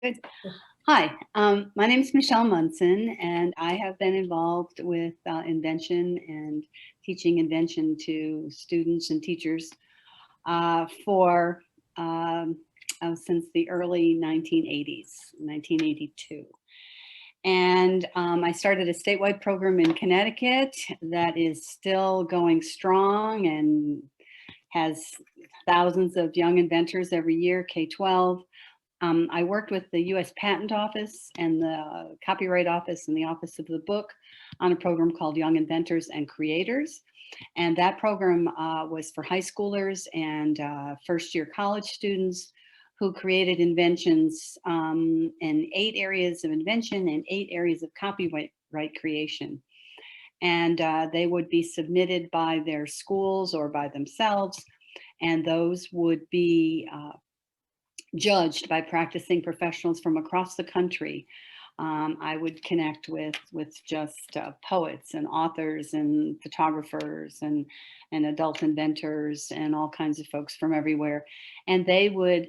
Good. Hi, my name is Michele Munson, and I have been involved with invention and teaching invention to students and teachers for since the early 1980s, 1982. And I started a statewide program in Connecticut that is still going strong and has thousands of young inventors every year, K-12. I worked with the US Patent Office and the Copyright Office and the Office of the Book on a program called Young Inventors and Creators. And that program was for high schoolers and first-year college students who created inventions in 8 areas of invention and 8 areas of copyright creation. And they would be submitted by their schools or by themselves, and those would be judged by practicing professionals from across the country. I would connect with just poets and authors and photographers and adult inventors and all kinds of folks from everywhere. And they would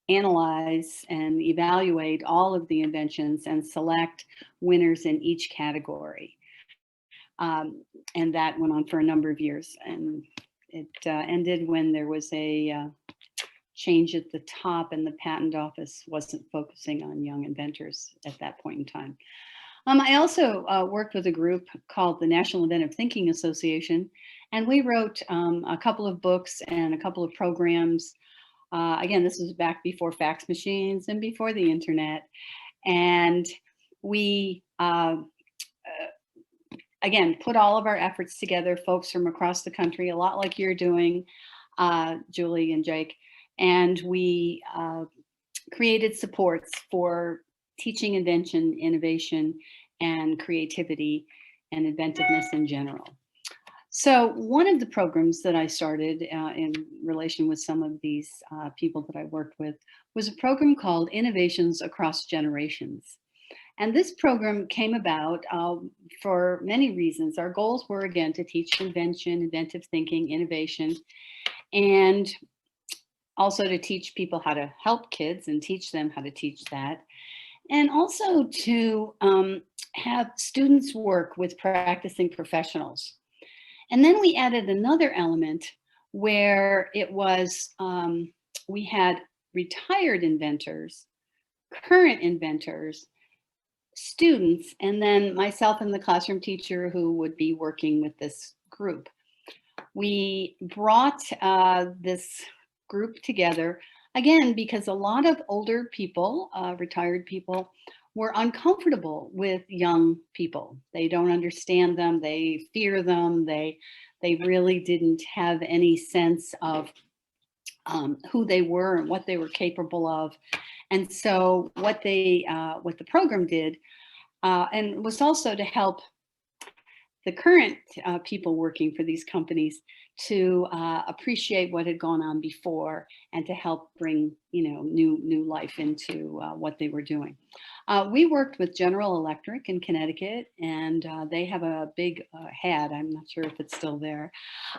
analyze and evaluate all of the inventions and select winners in each category. And that went on for a number of years. And it ended when there was a change at the top and the patent office wasn't focusing on young inventors at that point in time. I also worked with a group called the National Inventive Thinking Association, and we wrote a couple of books and a couple of programs. Again, this was back before fax machines and before the internet. And we, again, put all of our efforts together, folks from across the country, a lot like you're doing, Julie and Jake. And we created supports for teaching invention, innovation, and creativity and inventiveness in general. So one of the programs that I started in relation with some of these people that I worked with was a program called Innovations Across Generations. And this program came about for many reasons. Our goals were, again, to teach invention, inventive thinking, innovation, and also to teach people how to help kids and teach them how to teach that. And also to have students work with practicing professionals. And then we added another element where it was, we had retired inventors, current inventors, students, and then myself and the classroom teacher who would be working with this group. We brought this group together, again, because a lot of older people, retired people, were uncomfortable with young people. They don't understand them, they fear them, they really didn't have any sense of who they were and what they were capable of. And so what the program did, and was also to help the current people working for these companies to appreciate what had gone on before and to help bring, new life into what they were doing. We worked with General Electric in Connecticut, and they have a big I'm not sure if it's still there,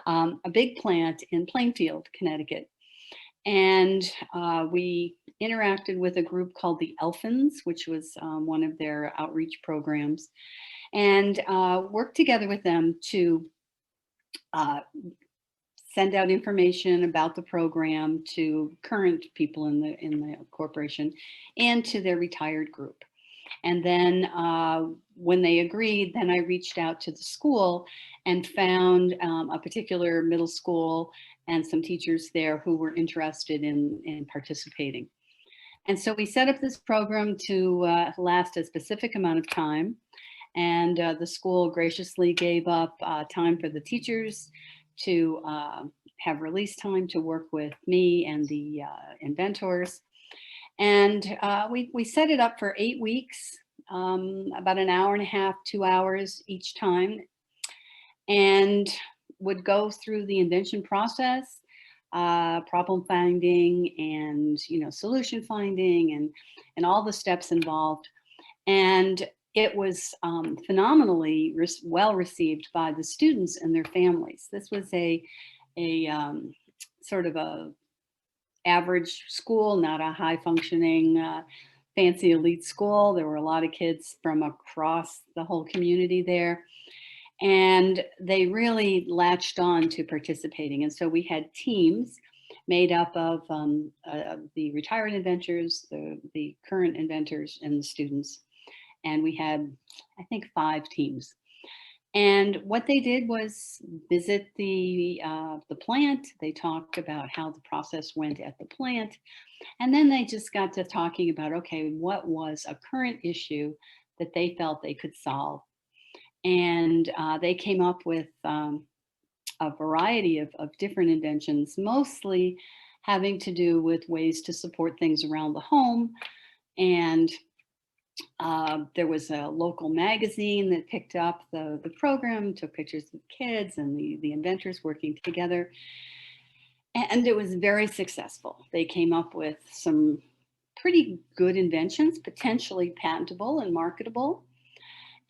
a big plant in Plainfield, Connecticut. And we interacted with a group called the Elfins, which was one of their outreach programs, and worked together with them to send out information about the program to current people in the corporation and to their retired group. And then when they agreed, then I reached out to the school and found a particular middle school and some teachers there who were interested in participating. And so we set up this program to last a specific amount of time. And the school graciously gave up time for the teachers to have release time to work with me and the inventors. And we set it up for 8 weeks, about an hour and a half, 2 hours each time, and would go through the invention process, problem finding and solution finding and all the steps involved. And it was phenomenally well received by the students and their families. This was a sort of a average school, not a high functioning, fancy elite school. There were a lot of kids from across the whole community there. And they really latched on to participating. And so we had teams made up of the retired inventors, the current inventors, and the students. And we had, I think, 5 teams. And what they did was visit the plant. They talked about how the process went at the plant, and then they just got to talking about, okay, what was a current issue that they felt they could solve. And they came up with a variety of different inventions, mostly having to do with ways to support things around the home. And there was a local magazine that picked up the program, took pictures of kids and the inventors working together. And it was very successful. They came up with some pretty good inventions, potentially patentable and marketable.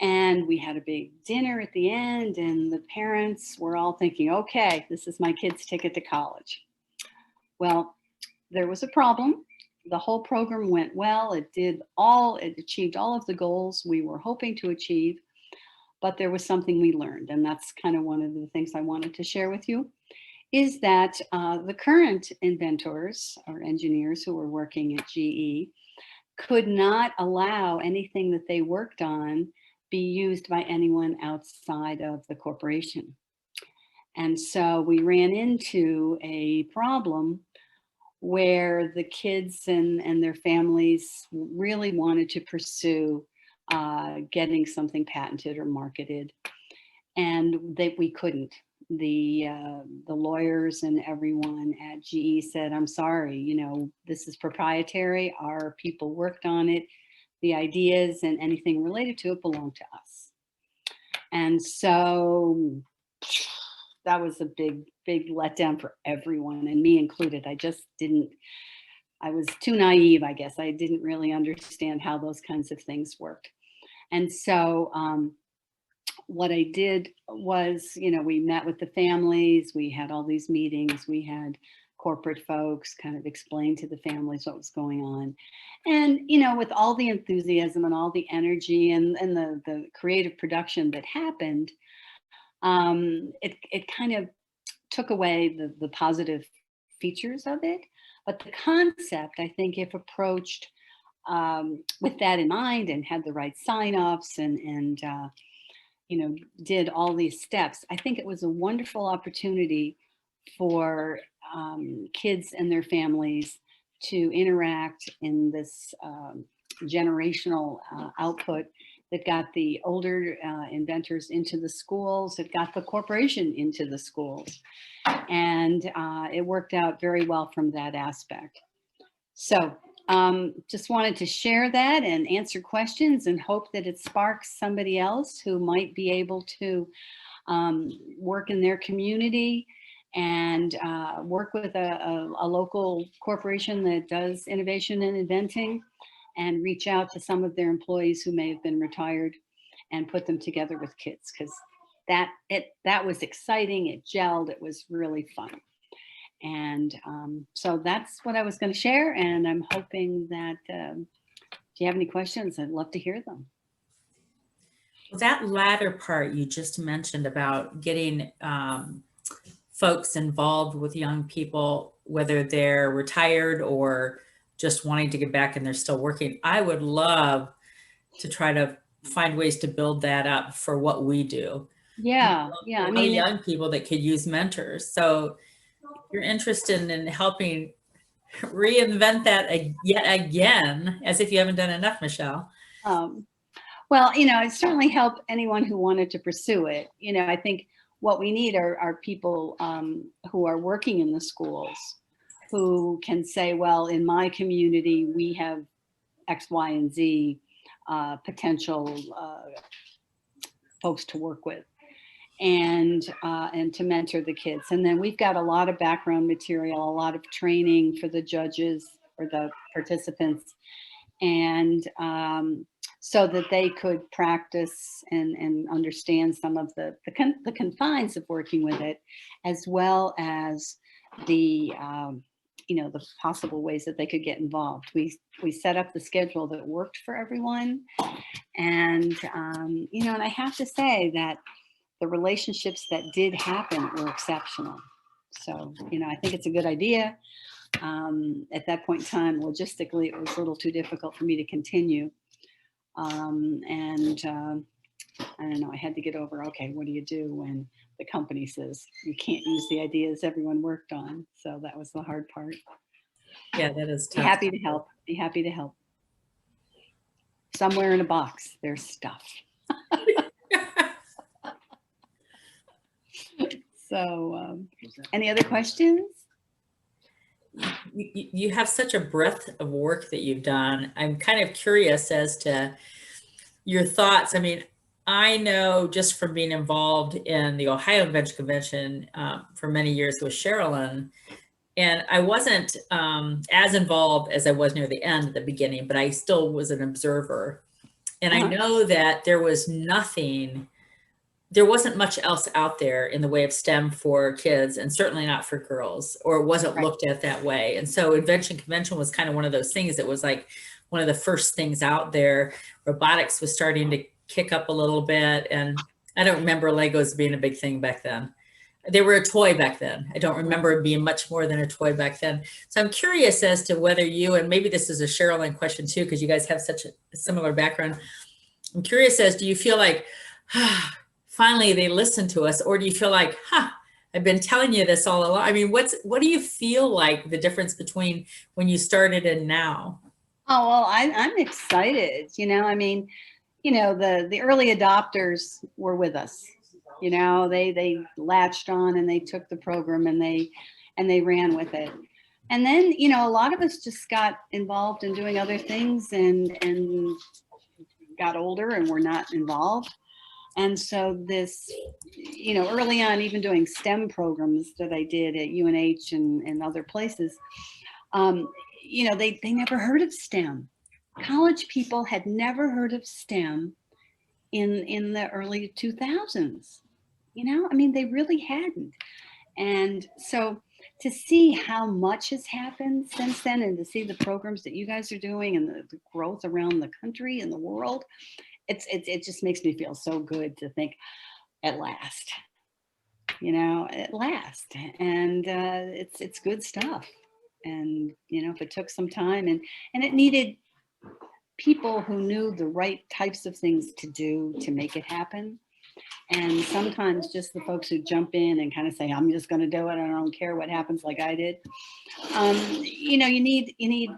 And we had a big dinner at the end, and the parents were all thinking, okay, this is my kid's ticket to college. Well, there was a problem. The whole program went well. It achieved all of the goals we were hoping to achieve, but there was something we learned. And that's kind of one of the things I wanted to share with you, is that the current inventors or engineers who were working at GE could not allow anything that they worked on be used by anyone outside of the corporation. And so we ran into a problem where the kids and their families really wanted to pursue getting something patented or marketed, and we couldn't. The lawyers and everyone at GE said, I'm sorry, you know, this is proprietary. Our people worked on it. The ideas and anything related to it belong to us. And so that was a big, big letdown for everyone, and me included. I was too naive, I guess. I didn't really understand how those kinds of things worked. And so what I did was, you know, we met with the families, we had all these meetings, we had corporate folks kind of explain to the families what was going on. And, you know, with all the enthusiasm and all the energy and the creative production that happened, it kind of took away the positive features of it. But the concept, I think, if approached with that in mind and had the right sign-offs and you know, did all these steps, I think it was a wonderful opportunity for kids and their families to interact in this generational output that got the older inventors into the schools, it got the corporation into the schools. And it worked out very well from that aspect. So just wanted to share that and answer questions and hope that it sparks somebody else who might be able to work in their community and work with a local corporation that does innovation and inventing, and reach out to some of their employees who may have been retired and put them together with kids, because that was exciting. It gelled. It was really fun. And so that's what I was going to share. And I'm hoping that if you have any questions, I'd love to hear them. Well, that latter part you just mentioned about getting folks involved with young people, whether they're retired or just wanting to get back and they're still working, I would love to try to find ways to build that up for what we do. Yeah, yeah. I mean, young people that could use mentors. So you're interested in helping reinvent that yet again, as if you haven't done enough, Michele. Well, you know, it certainly helped anyone who wanted to pursue it. You know, I think what we need are people who are working in the schools who can say, well, in my community, we have X, Y, and Z potential folks to work with, and to mentor the kids. And then we've got a lot of background material, a lot of training for the judges or the participants, and so that they could practice and understand some of the confines of working with it, as well as the the possible ways that they could get involved. We set up the schedule that worked for everyone. And, and I have to say that the relationships that did happen were exceptional. So, I think it's a good idea. At that point in time, logistically, it was a little too difficult for me to continue. I don't know, I had to get over, okay, what do you do when the company says you can't use the ideas everyone worked on? So that was the hard part. Yeah, that is Be tough. happy to help. Be happy to help. Somewhere in a box, there's stuff. So, any other questions? You have such a breadth of work that you've done. I'm kind of curious as to your thoughts. I mean, I know just from being involved in the Ohio Invention Convention for many years with Sherilyn, and I wasn't as involved as I was near the end at the beginning, but I still was an observer. And I know that there wasn't much else out there in the way of STEM for kids, and certainly not for girls, or it wasn't looked at that way. And so Invention Convention was kind of one of those things that was like one of the first things out there. Robotics was starting to kick up a little bit. And I don't remember Legos being a big thing back then. They were a toy back then. I don't remember it being much more than a toy back then. So I'm curious as to whether you, and maybe this is a Sherilyn question too, because you guys have such a similar background. I'm curious as, do you feel like, finally they listen to us, or do you feel like, I've been telling you this all along? I mean, what do you feel like the difference between when you started and now? Oh, well, I'm excited. I mean, the early adopters were with us. They latched on and they took the program and they ran with it. And then, a lot of us just got involved in doing other things and got older and were not involved. And so this, early on, even doing STEM programs that I did at UNH and other places, they never heard of STEM. College people had never heard of STEM in the early 2000s. I mean, they really hadn't. And so to see how much has happened since then, and to see the programs that you guys are doing and the growth around the country and the world, it just makes me feel so good to think at last, at last. And it's good stuff. And, if it took some time and it needed people who knew the right types of things to do to make it happen. And sometimes just the folks who jump in and kind of say, I'm just going to do it. I don't care what happens, like I did. You need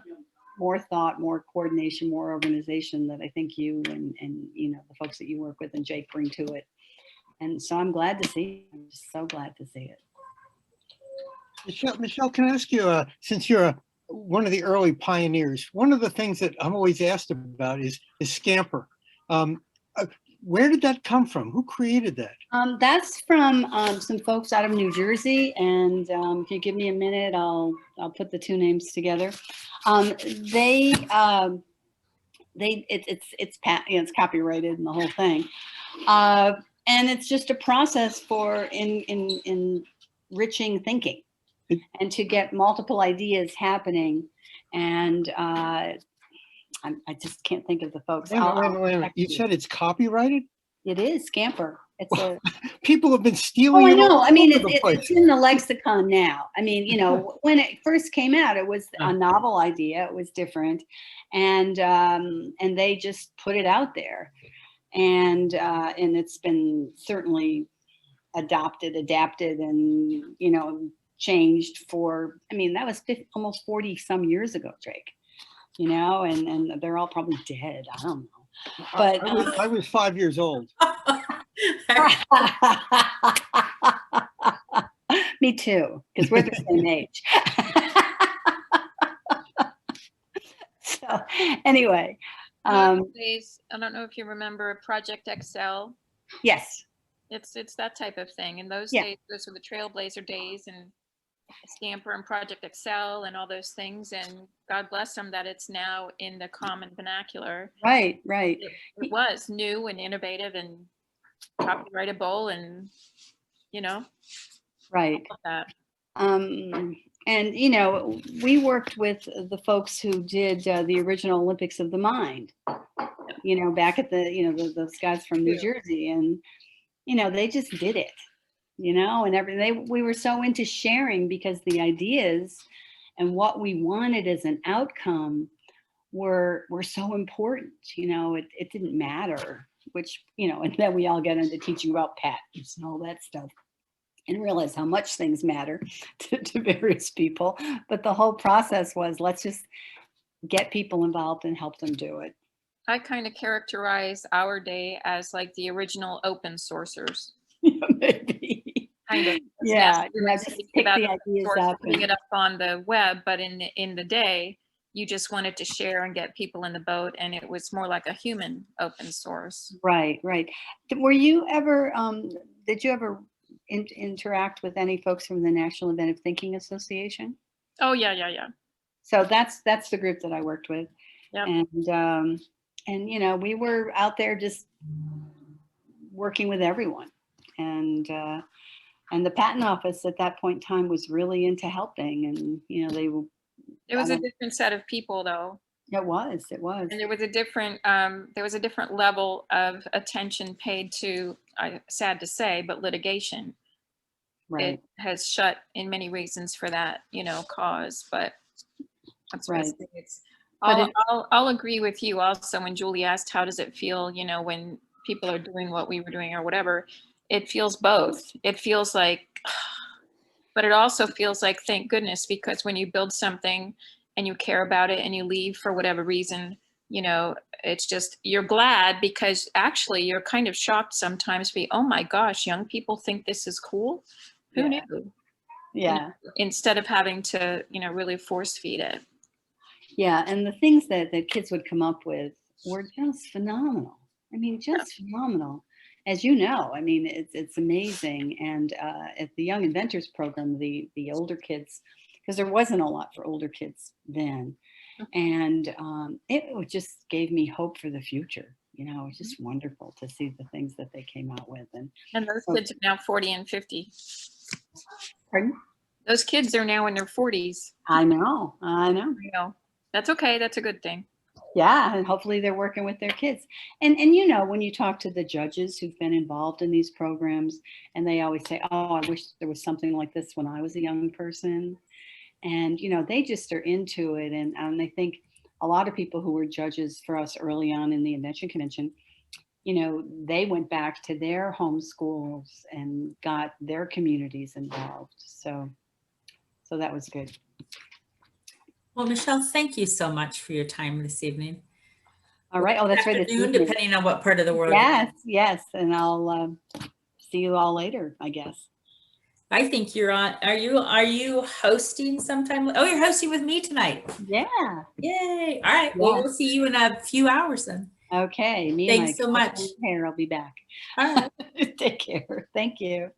more thought, more coordination, more organization that I think you and the folks that you work with and Jake bring to it. And so I'm glad to see it. I'm just so glad to see it. Michele, can I ask you, since you're one of the early pioneers, one of the things that I'm always asked about is Scamper. Where did that come from? Who created that? That's from some folks out of New Jersey, and if you give me a minute, I'll put the two names together. It's copyrighted and the whole thing, and it's just a process for enriching thinking, and to get multiple ideas happening. And I just can't think of the folks. Wait a minute. You said it's copyrighted? It is Scamper. It's people have been stealing. Oh, I know. I mean, it's in the lexicon now. I mean, when it first came out, it was a novel idea. It was different, and they just put it out there, and it's been certainly adapted, and changed for. I mean, that was almost 40 some years ago, Drake. And they're all probably dead. I don't know. But I was 5 years old. Me too, because we're the same age. So anyway, I don't know if you remember Project Excel. Yes, It's that type of thing. In those Yeah. days, those were the Trailblazer days, and Scamper and Project Excel and all those things. And God bless them that it's now in the common vernacular. right. It was new and innovative and copyrightable, and Right. all of that. And, you know, we worked with the folks who did the original Olympics of the Mind, you know, back at the, you know, those guys from New Jersey. And, you know, they just did it, you know, and everything. We were so into sharing because the ideas and what we wanted as an outcome were so important. You know, it didn't matter which, you know, and then we all get into teaching about patents and all that stuff and realize how much things matter to various people. But the whole process was, let's just get people involved and help them do it. I kind of characterize our day as like the original open sourcers. Maybe. Kind of. Yeah, just pick the ideas up. Putting it up on the web, but in the day, you just wanted to share and get people in the boat, and it was more like a human open source. Right, right. Were you ever, did you ever interact with any folks from the National Inventive Thinking Association? Oh, yeah. So that's the group that I worked with. Yep. And you know, we were out there just working with everyone. And the patent office at that point in time was really into helping. And, you know, it was a different set of people, though. It was. And there was a different level of attention paid to, sad to say, but litigation. Right. It has shut in many reasons for that, you know, cause, but that's right. I'll agree with you also when Julie asked, how does it feel, you know, when people are doing what we were doing or whatever, it feels both. It feels like, but it also feels like, thank goodness, because when you build something and you care about it and you leave for whatever reason, you know, it's just, you're glad because actually you're kind of shocked sometimes oh my gosh, young people think this is cool. Who knew? Yeah. You know, instead of having to, you know, really force feed it. Yeah. And the things that kids would come up with were just phenomenal. I mean, just phenomenal. As you know, I mean, it's amazing. And at the Young Inventors Program, the older kids, because there wasn't a lot for older kids then. And it just gave me hope for the future. You know, it was just wonderful to see the things that they came out with. And those kids are now 40 and 50. Pardon? Those kids are now in their 40s. I know. You know, that's okay. That's a good thing. Yeah, and hopefully they're working with their kids. And you know, when you talk to the judges who've been involved in these programs, and they always say, oh, I wish there was something like this when I was a young person. And, you know, they just are into it. And I think a lot of people who were judges for us early on in the Invention Convention, you know, they went back to their home schools and got their communities involved. So that was good. Well, Michele, thank you so much for your time this evening. All right. Oh, that's right. Afternoon, depending on what part of the world. Yes. And I'll see you all later, I guess. I think you're on. Are you hosting sometime? Oh, you're hosting with me tonight. Yeah. Yay. All right. Well, we'll see you in a few hours then. Okay. Thanks so much. I'll be back. All right. Take care. Thank you.